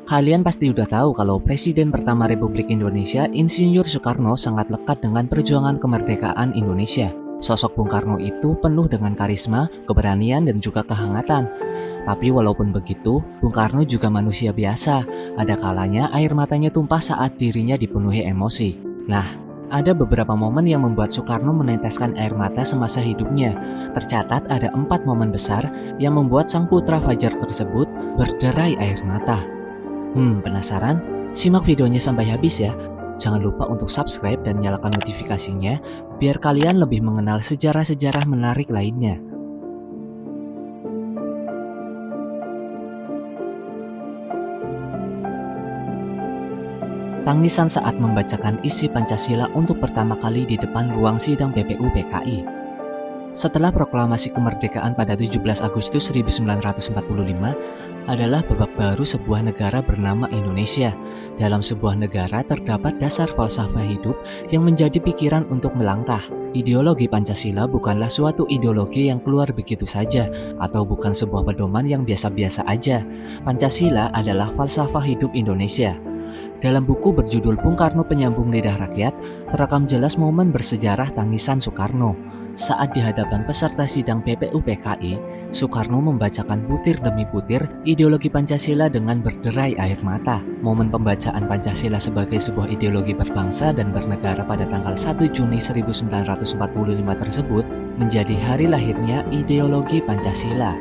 Kalian pasti udah tahu kalau Presiden pertama Republik Indonesia, Insinyur Soekarno, sangat lekat dengan perjuangan kemerdekaan Indonesia. Sosok Bung Karno itu penuh dengan karisma, keberanian, dan juga kehangatan. Tapi walaupun begitu, Bung Karno juga manusia biasa. Ada kalanya air matanya tumpah saat dirinya dipenuhi emosi. Nah, ada beberapa momen yang membuat Soekarno meneteskan air mata semasa hidupnya. Tercatat ada 4 momen besar yang membuat sang putra fajar tersebut berderai air mata. Penasaran? Simak videonya sampai habis ya. Jangan lupa untuk subscribe dan nyalakan notifikasinya biar kalian lebih mengenal sejarah-sejarah menarik lainnya. Tangisan saat membacakan isi Pancasila untuk pertama kali di depan ruang sidang PPU PKI. Setelah proklamasi kemerdekaan pada 17 Agustus 1945 adalah babak baru sebuah negara bernama Indonesia. Dalam sebuah negara terdapat dasar falsafah hidup yang menjadi pikiran untuk melangkah. Ideologi Pancasila bukanlah suatu ideologi yang keluar begitu saja atau bukan sebuah pedoman yang biasa-biasa aja. Pancasila adalah falsafah hidup Indonesia. Dalam buku berjudul Bung Karno Penyambung Lidah Rakyat, terekam jelas momen bersejarah tangisan Soekarno. Saat di hadapan peserta sidang PPU PKI, Soekarno membacakan butir demi butir ideologi Pancasila dengan berderai air mata. Momen pembacaan Pancasila sebagai sebuah ideologi berbangsa dan bernegara pada tanggal 1 Juni 1945 tersebut menjadi hari lahirnya ideologi Pancasila.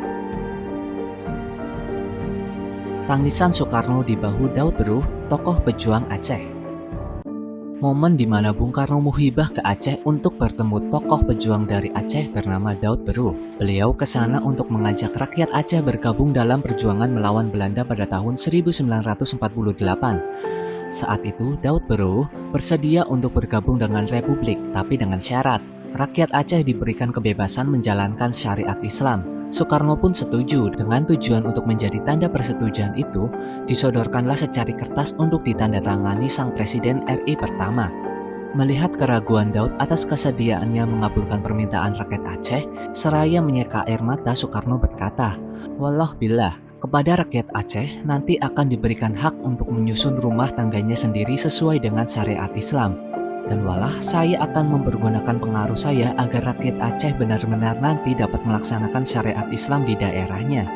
Tangisan Soekarno di bahu Daud Beruh, tokoh pejuang Aceh. Momen di mana Bung Karno muhibah ke Aceh untuk bertemu tokoh pejuang dari Aceh bernama Daud Beruh. Beliau ke sana untuk mengajak rakyat Aceh bergabung dalam perjuangan melawan Belanda pada tahun 1948. Saat itu Daud Beruh bersedia untuk bergabung dengan Republik, tapi dengan syarat rakyat Aceh diberikan kebebasan menjalankan syariat Islam. Soekarno pun setuju. Dengan tujuan untuk menjadi tanda persetujuan itu, disodorkanlah secari kertas untuk ditandatangani sang Presiden RI pertama. Melihat keraguan Daud atas kesediaannya mengabulkan permintaan rakyat Aceh, seraya menyeka air mata, Soekarno berkata, "Wallah billah, kepada rakyat Aceh nanti akan diberikan hak untuk menyusun rumah tangganya sendiri sesuai dengan syariat Islam. Dan walah saya akan mempergunakan pengaruh saya agar rakyat Aceh benar-benar nanti dapat melaksanakan syariat Islam di daerahnya."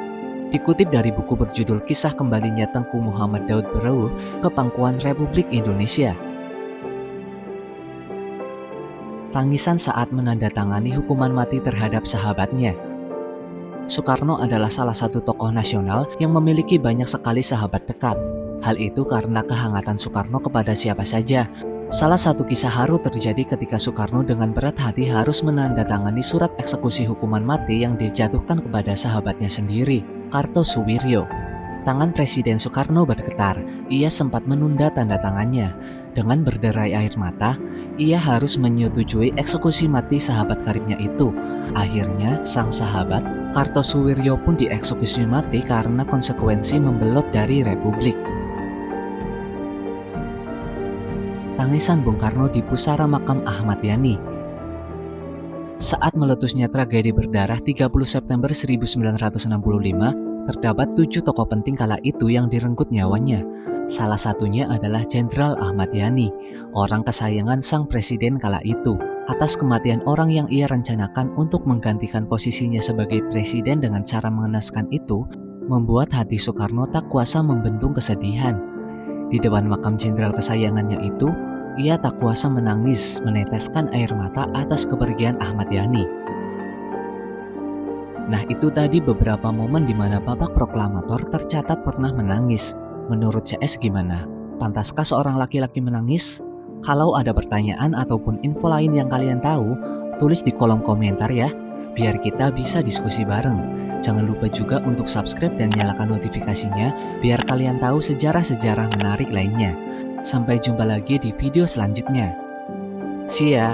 Dikutip dari buku berjudul Kisah Kembalinya Tengku Muhammad Daud Beruh ke Pangkuan Republik Indonesia. Tangisan saat menandatangani hukuman mati terhadap sahabatnya. Soekarno adalah salah satu tokoh nasional yang memiliki banyak sekali sahabat dekat. Hal itu karena kehangatan Soekarno kepada siapa saja. Salah satu kisah haru terjadi ketika Soekarno dengan berat hati harus menandatangani surat eksekusi hukuman mati yang dijatuhkan kepada sahabatnya sendiri, Kartosuwiryo. Tangan Presiden Soekarno bergetar, ia sempat menunda tanda tangannya. Dengan berderai air mata, ia harus menyetujui eksekusi mati sahabat karibnya itu. Akhirnya, sang sahabat, Kartosuwiryo pun dieksekusi mati karena konsekuensi membelot dari Republik. Tangisan Bung Karno di pusara makam Ahmad Yani. Saat meletusnya tragedi berdarah 30 September 1965, terdapat 7 tokoh penting kala itu yang direnggut nyawanya. Salah satunya adalah Jenderal Ahmad Yani, orang kesayangan sang presiden kala itu. Atas kematian orang yang ia rencanakan untuk menggantikan posisinya sebagai presiden dengan cara mengenaskan itu, membuat hati Soekarno tak kuasa membendung kesedihan. Di depan makam jenderal kesayangannya itu, ia tak kuasa menangis, meneteskan air mata atas kepergian Ahmad Yani. Nah, itu tadi beberapa momen di mana Bapak Proklamator tercatat pernah menangis. Menurut CS gimana? Pantaskah seorang laki-laki menangis? Kalau ada pertanyaan ataupun info lain yang kalian tahu, tulis di kolom komentar ya, biar kita bisa diskusi bareng. Jangan lupa juga untuk subscribe dan nyalakan notifikasinya, biar kalian tahu sejarah-sejarah menarik lainnya. Sampai jumpa lagi di video selanjutnya. See ya!